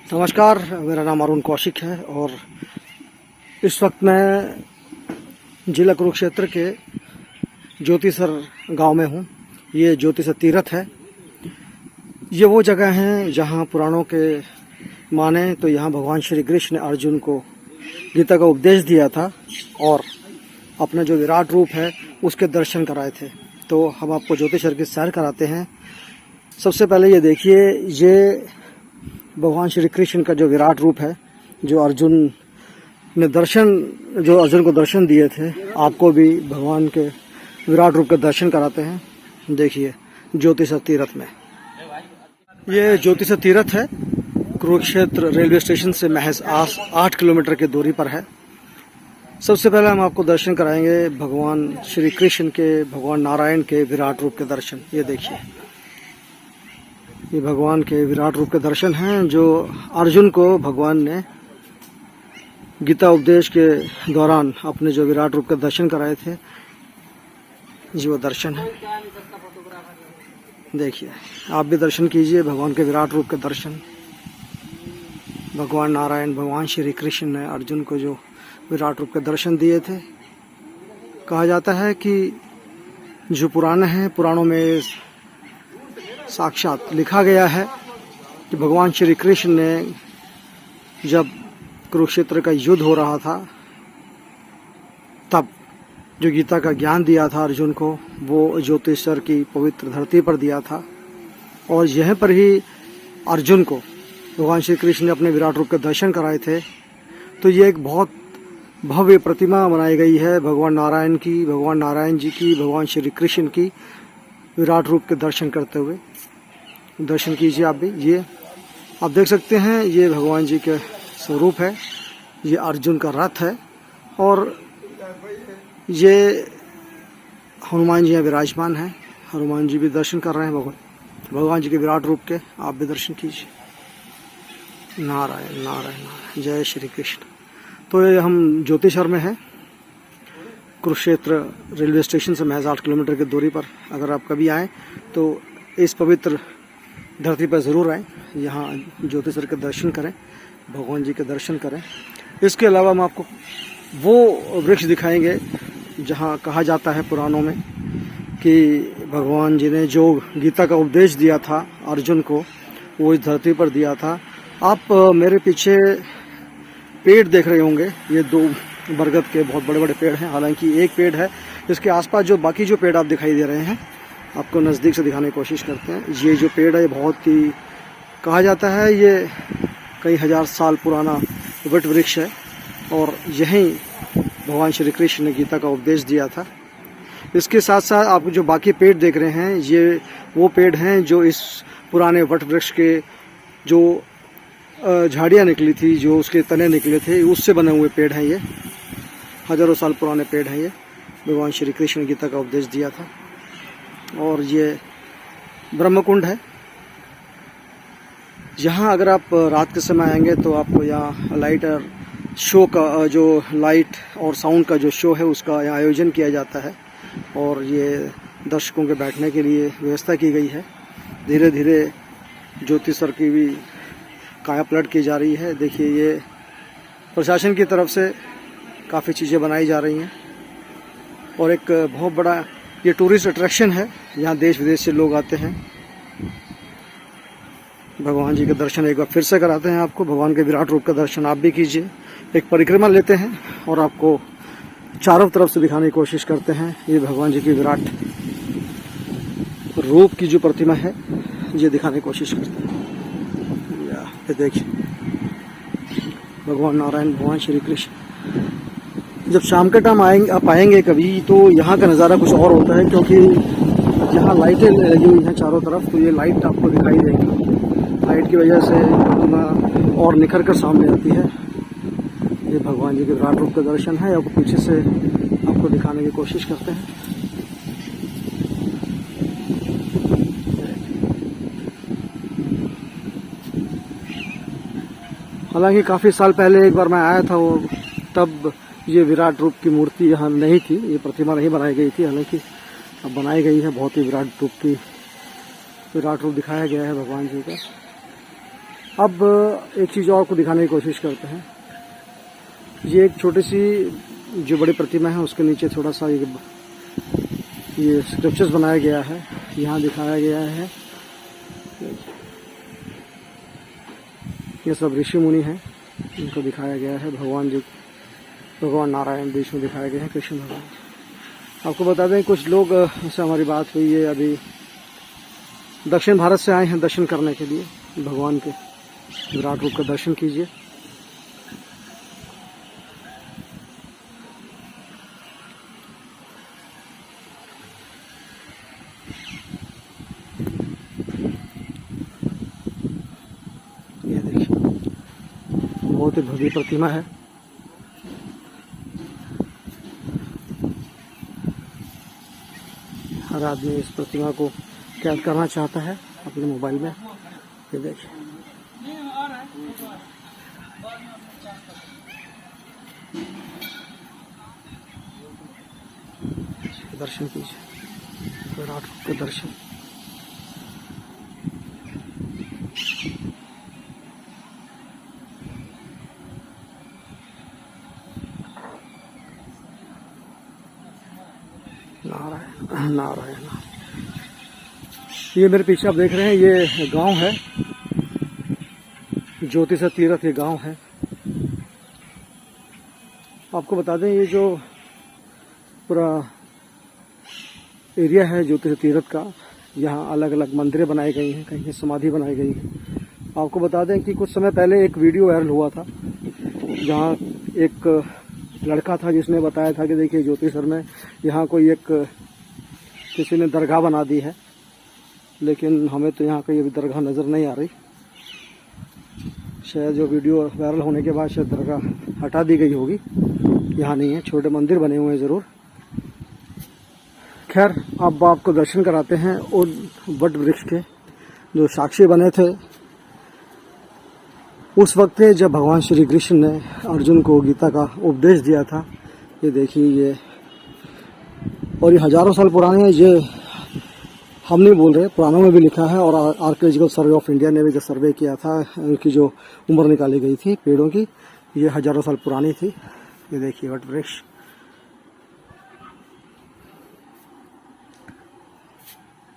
नमस्कार, मेरा नाम अरुण कौशिक है और इस वक्त मैं जिला कुरुक्षेत्र के ज्योतिसर गांव में हूं। ये ज्योतिसर तीर्थ है। ये वो जगह है जहां पुराणों के माने तो यहाँ भगवान श्री कृष्ण ने अर्जुन को गीता का उपदेश दिया था और अपना जो विराट रूप है उसके दर्शन कराए थे। तो हम आपको ज्योतिसर की सैर कराते हैं। सबसे पहले ये देखिए, ये भगवान श्री कृष्ण का जो विराट रूप है, जो अर्जुन को दर्शन दिए थे, आपको भी भगवान के विराट रूप के दर्शन कराते हैं। देखिए ज्योतिसर तीर्थ में। ये ज्योतिसर तीर्थ है, कुरुक्षेत्र रेलवे स्टेशन से महज 8 किलोमीटर की दूरी पर है। सबसे पहले हम आपको दर्शन कराएंगे भगवान श्री कृष्ण के, भगवान नारायण के विराट रूप के दर्शन। ये देखिए, ये भगवान के विराट रूप के दर्शन हैं जो अर्जुन को भगवान ने गीता उपदेश के दौरान अपने जो विराट रूप के दर्शन कराए थे, जी वो दर्शन है। देखिए, आप भी दर्शन कीजिए भगवान के विराट रूप के दर्शन। भगवान नारायण, भगवान श्री कृष्ण ने अर्जुन को जो विराट रूप के दर्शन दिए थे। कहा जाता है कि जो पुराण हैं, पुराणों में साक्षात लिखा गया है कि भगवान श्री कृष्ण ने जब कुरुक्षेत्र का युद्ध हो रहा था, तब जो गीता का ज्ञान दिया था अर्जुन को, वो ज्योतिसर की पवित्र धरती पर दिया था। और यहीं पर ही अर्जुन को भगवान श्री कृष्ण ने अपने विराट रूप के दर्शन कराए थे। तो ये एक बहुत भव्य प्रतिमा बनाई गई है भगवान नारायण की, भगवान नारायण जी की, भगवान श्री कृष्ण की विराट रूप के दर्शन करते हुए। दर्शन कीजिए आप भी। ये आप देख सकते हैं, ये भगवान जी के स्वरूप है। ये अर्जुन का रथ है और ये हनुमान जी यहाँ विराजमान हैं। हनुमान जी भी दर्शन कर रहे हैं भगवान जी के विराट रूप के। आप भी दर्शन कीजिए। नारायण नारायण नारायण, जय श्री कृष्ण। तो ये हम ज्योतिसर में हैं, कुरुक्षेत्र रेलवे स्टेशन से महज 8 किलोमीटर की दूरी पर। अगर आप कभी आएँ तो इस पवित्र धरती पर ज़रूर आएँ, यहाँ ज्योतिसर के दर्शन करें, भगवान जी के दर्शन करें। इसके अलावा हम आपको वो वृक्ष दिखाएंगे जहाँ कहा जाता है पुराणों में कि भगवान जी ने जो गीता का उपदेश दिया था अर्जुन को, वो इस धरती पर दिया था। आप मेरे पीछे पेड़ देख रहे होंगे, ये 2 बरगद के बहुत बड़े बड़े पेड़ हैं। हालांकि एक पेड़ है, इसके आसपास जो बाकी जो पेड़ आप दिखाई दे रहे हैं, आपको नज़दीक से दिखाने की कोशिश करते हैं। ये जो पेड़ है, ये बहुत ही कहा जाता है ये कई हजार साल पुराना वट वृक्ष है और यहीं भगवान श्री कृष्ण ने गीता का उपदेश दिया था। इसके साथ साथ आप जो बाकी पेड़ देख रहे हैं, ये वो पेड़ हैं जो इस पुराने वट वृक्ष के जो झाड़ियाँ निकली थी, जो उसके तने निकले थे, उससे बने हुए पेड़ हैं। ये हजारों साल पुराने पेड़ हैं। ये भगवान श्री कृष्ण ने गीता का उपदेश दिया था। और ये ब्रह्मकुंड है। यहाँ अगर आप रात के समय आएंगे तो आपको यहाँ लाइट और शो का जो लाइट और साउंड का जो शो है उसका यहाँ आयोजन किया जाता है और ये दर्शकों के बैठने के लिए व्यवस्था की गई है। धीरे धीरे ज्योतिसर की भी काया पलट की जा रही है। देखिए, ये प्रशासन की तरफ से काफ़ी चीज़ें बनाई जा रही हैं और एक बहुत बड़ा ये टूरिस्ट अट्रैक्शन है। यहाँ देश विदेश से लोग आते हैं। भगवान जी के दर्शन एक बार फिर से कराते हैं आपको। भगवान के विराट रूप का दर्शन आप भी कीजिए। एक परिक्रमा लेते हैं और आपको चारों तरफ से दिखाने की कोशिश करते हैं। ये भगवान जी की विराट रूप की जो प्रतिमा है, ये दिखाने की कोशिश करते हैं। ये देखिए, भगवान नारायण, भगवान श्री कृष्ण। जब शाम के टाइम आप आएंगे कभी, तो यहाँ का नज़ारा कुछ और होता है, क्योंकि यहाँ लाइटें लगी हुई हैं चारों तरफ। तो ये लाइट आपको दिखाई देगी। लाइट की वजह से प्रतिमा और निखर कर सामने आती है। ये भगवान जी के विराट रूप का दर्शन है। आपको पीछे से आपको दिखाने की कोशिश करते हैं। हालांकि काफ़ी साल पहले एक बार मैं आया था, वो तब ये विराट रूप की मूर्ति यहाँ नहीं थी, ये प्रतिमा नहीं बनाई गई थी। हालांकि अब बनाई गई है। बहुत ही विराट रूप दिखाया गया है भगवान जी का। अब एक चीज़ और को दिखाने की कोशिश करते हैं। ये एक छोटी सी जो बड़ी प्रतिमा है उसके नीचे थोड़ा सा ये स्क्रिप्चर्स बनाया गया है, यहाँ दिखाया गया है। ये सब ऋषि मुनि हैं, इनको दिखाया गया है। भगवान नारायण बीच में दिखाए गए हैं, कृष्ण भगवान। आपको बता दें कुछ लोग से हमारी बात हुई है, अभी दक्षिण भारत से आए हैं दर्शन करने के लिए। भगवान के विराट रूप का दर्शन कीजिए। ये देखिए बहुत ही भव्य प्रतिमा है। हर आदमी इस प्रतिमा को कैद करना चाहता है अपने मोबाइल में। ये देखिए दर्शन कीजिए, विराट रूप के दर्शन। नारायण नारायण। ये मेरे पीछे आप देख रहे हैं, ये गांव है ज्योतिष तीर्थ। ये गांव है। आपको बता दें ये जो पूरा एरिया है ज्योतिष तीर्थ का, यहाँ अलग अलग मंदिरें बनाई गई हैं, कहीं समाधि बनाई गई है। आपको बता दें कि कुछ समय पहले एक वीडियो वायरल हुआ था जहाँ एक लड़का था जिसने बताया था कि देखिए ज्योतिषर में यहाँ कोई एक किसी ने दरगाह बना दी है, लेकिन हमें तो यहाँ कोई अभी दरगाह नज़र नहीं आ रही। शायद जो वीडियो वायरल होने के बाद शायद दरगाह हटा दी गई होगी, यहाँ नहीं है। छोटे मंदिर बने हुए हैं ज़रूर। खैर अब आपको दर्शन कराते हैं उन वट वृक्ष के जो साक्षी बने थे उस वक्त जब भगवान श्री कृष्ण ने अर्जुन को गीता का उपदेश दिया था। ये देखिए ये, और ये हजारों साल पुराने हैं। ये हम नहीं बोल रहे, पुराणों में भी लिखा है। और आर्कियोलॉजिकल सर्वे ऑफ इंडिया ने भी जो सर्वे किया था, उनकी जो उम्र निकाली गई थी पेड़ों की, ये हजारों साल पुरानी थी। ये देखिए वट वृक्ष।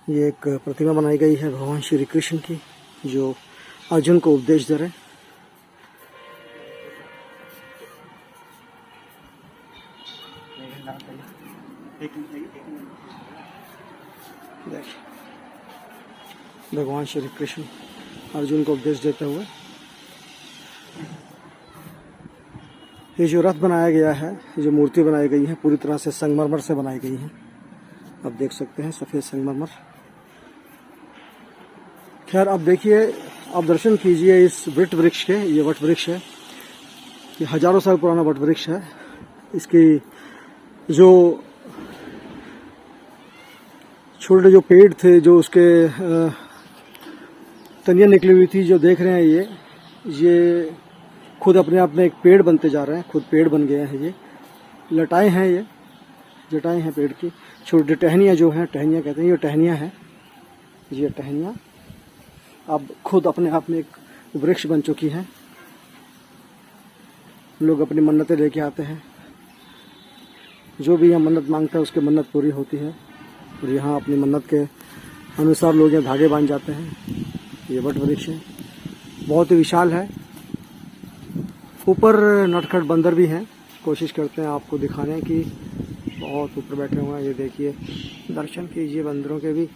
ये एक प्रतिमा बनाई गई है भगवान श्री कृष्ण की जो अर्जुन को उपदेश दे रहे हैं। भगवान श्री कृष्ण अर्जुन को उपदेश देते हुए। ये जो रथ बनाया गया है, ये जो मूर्ति बनाई गई है, पूरी तरह से संगमरमर से बनाई गई है। आप देख सकते हैं सफ़ेद संगमरमर। खैर अब देखिए, आप दर्शन कीजिए इस वट वृक्ष के। ये वट वृक्ष है, ये हजारों साल पुराना वट वृक्ष है। इसकी जो छोटे जो पेड़ थे, जो उसके तनियाँ निकली हुई थी, जो देख रहे हैं ये खुद अपने आप में एक पेड़ बनते जा रहे हैं। खुद पेड़ बन गए हैं। ये लटाएं हैं, ये जटाएं हैं पेड़ की। छोटी टहनियाँ जो हैं, टहनियाँ कहते हैं, ये टहनियाँ हैं। ये टहनियाँ अब खुद अपने आप में एक वृक्ष बन चुकी हैं। लोग अपनी मन्नतें लेके आते हैं, जो भी यहाँ मन्नत मांगता है उसकी मन्नत पूरी होती है। और यहाँ अपनी मन्नत के अनुसार लोग यहाँ धागे बांध जाते हैं। ये वट वृक्ष है, बहुत ही विशाल है। ऊपर नटखट बंदर भी हैं। कोशिश करते हैं आपको दिखाने की, बहुत ऊपर बैठे हुए हैं। ये देखिए, दर्शन कीजिए बंदरों के भी।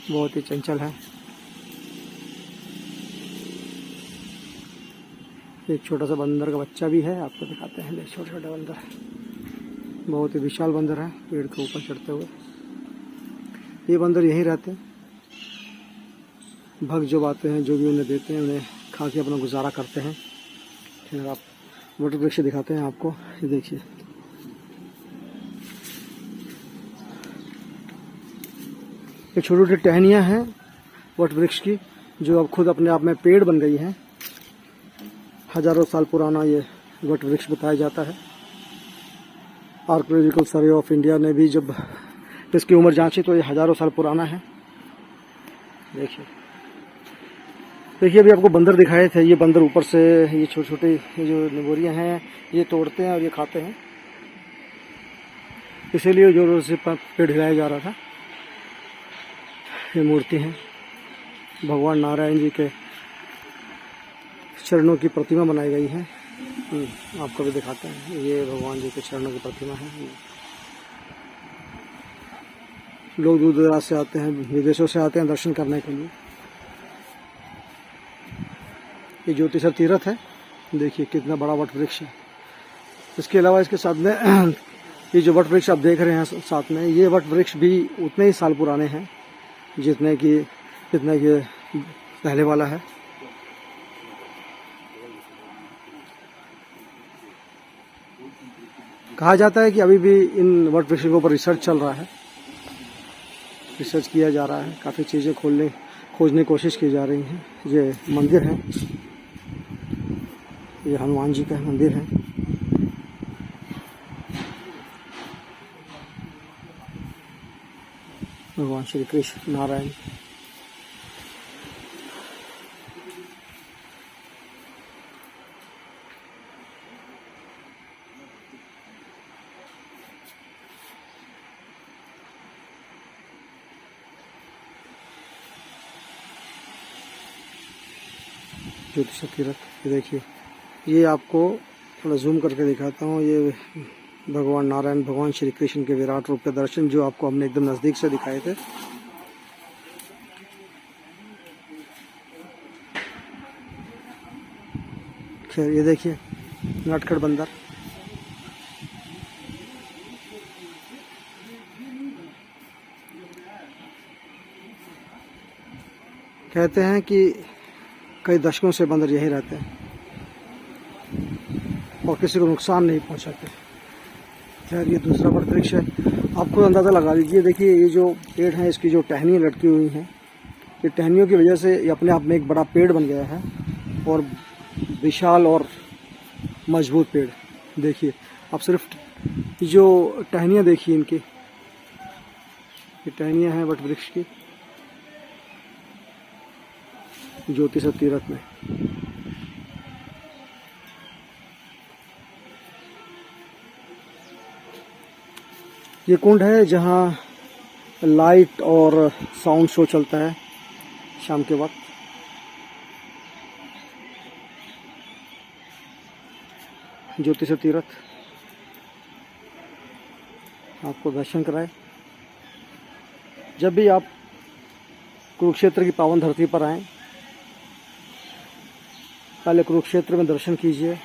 बहुत ही चंचल है। एक छोटा सा बंदर का बच्चा भी है, आपको दिखाते हैं। छोटे छोटे बंदर, बहुत ही विशाल बंदर है पेड़ के ऊपर चढ़ते हुए। ये बंदर यहीं रहते हैं। भक्त जो आते हैं, जो भी उन्हें देते हैं, उन्हें खा के अपना गुजारा करते हैं। फिर आप वट वृक्ष दिखाते हैं आपको। ये देखिए, ये छोटी छोटी टहनियाँ हैं वट वृक्ष की, जो अब खुद अपने आप में पेड़ बन गई हैं। हजारों साल पुराना ये वट वृक्ष बताया जाता है। आर्कियोलॉजिकल सर्वे ऑफ इंडिया ने भी जब इसकी उम्र जांची तो ये हजारों साल पुराना है। देखिए देखिए, अभी आपको बंदर दिखाए थे। ये बंदर ऊपर से ये छोटे छोटे ये जो निबोरियाँ हैं ये तोड़ते हैं और ये खाते हैं, इसीलिए जोरों से पेड़ हिलाया जा रहा था। ये मूर्ति है, भगवान नारायण जी के चरणों की प्रतिमा बनाई गई है। आपको भी दिखाते हैं, ये भगवान जी के चरणों की प्रतिमा है। लोग दूर दराज से आते हैं, विदेशों से आते हैं दर्शन करने के लिए। ये ज्योतिसर तीर्थ है, देखिए कितना बड़ा वट वृक्ष है। इसके अलावा इसके साथ में ये जो वट वृक्ष आप देख रहे हैं साथ में, ये वट वृक्ष भी उतने ही साल पुराने हैं जितने कि पहले वाला है। कहा जाता है कि अभी भी इन वट वृक्षों के ऊपर रिसर्च चल रहा है, रिसर्च किया जा रहा है, काफ़ी चीज़ें खोजने की कोशिश की जा रही हैं। ये मंदिर है, ये हनुमान जी का मंदिर है। भगवान श्री कृष्ण नारायण ज्योतिष तीर्थ। ये देखिए, ये आपको थोड़ा जूम करके दिखाता हूँ। ये भगवान नारायण, भगवान श्री कृष्ण के विराट रूप के दर्शन जो आपको हमने एकदम नज़दीक से दिखाए थे। खैर, ये देखिए नटखट बंदर। कहते हैं कि कई दशकों से बंदर यहीं रहते हैं और किसी को नुकसान नहीं पहुंचाते। खैर, ये दूसरा वट वृक्ष है, आपको अंदाज़ा लगा लीजिए। देखिए, ये जो पेड़ है इसकी जो टहनियाँ लटकी हुई हैं, ये टहनियों की वजह से ये अपने आप में एक बड़ा पेड़ बन गया है और विशाल और मजबूत पेड़। देखिए आप सिर्फ जो टहनियाँ देखिए इनकी, ये टहनियाँ हैं वट वृक्ष की ज्योतिष तीर्थ में। ये कुंड है जहाँ लाइट और साउंड शो चलता है शाम के वक्त। ज्योतिष तीर्थ आपको दर्शन कराए। जब भी आप कुरुक्षेत्र की पावन धरती पर आएं, पहले कुरुक्षेत्र में दर्शन कीजिए,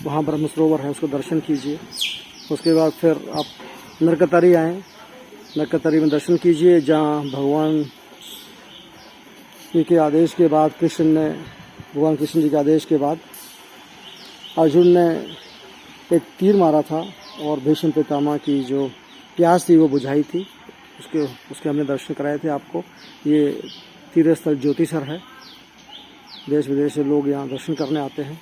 वहाँ ब्रह्म सरोवर है उसको दर्शन कीजिए। उसके बाद फिर आप नरकतारी आएँ, नरकतारी में दर्शन कीजिए जहाँ भगवान जी के आदेश के बाद भगवान कृष्ण जी के आदेश के बाद अर्जुन ने एक तीर मारा था और भीष्म पितामह की जो प्यास थी वो बुझाई थी, उसके हमने दर्शन कराए थे आपको। ये तीर्थ स्थल ज्योतिसर है, देश विदेश से लोग यहाँ दर्शन करने आते हैं।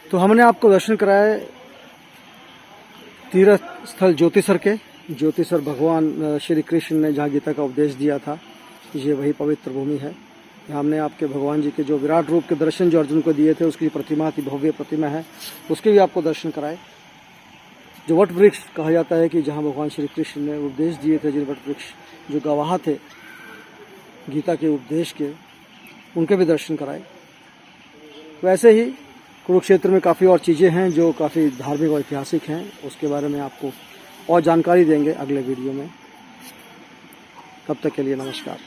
तो हमने आपको दर्शन कराए तीर्थ स्थल ज्योतिसर के। ज्योतिसर भगवान श्री कृष्ण ने जहाँ गीता का उपदेश दिया था, ये वही पवित्र भूमि है। हमने आपके भगवान जी के जो विराट रूप के दर्शन जो अर्जुन को दिए थे, उसकी प्रतिमा थी, भव्य प्रतिमा है, उसके भी आपको दर्शन कराए। जो वट वृक्ष कहा जाता है कि जहाँ भगवान श्री कृष्ण ने उपदेश दिए थे, जिन वट वृक्ष जो गवाह थे गीता के उपदेश के, उनके भी दर्शन कराए। वैसे ही कुरुक्षेत्र में काफ़ी और चीज़ें हैं जो काफ़ी धार्मिक और ऐतिहासिक हैं, उसके बारे में आपको और जानकारी देंगे अगले वीडियो में। तब तक के लिए नमस्कार।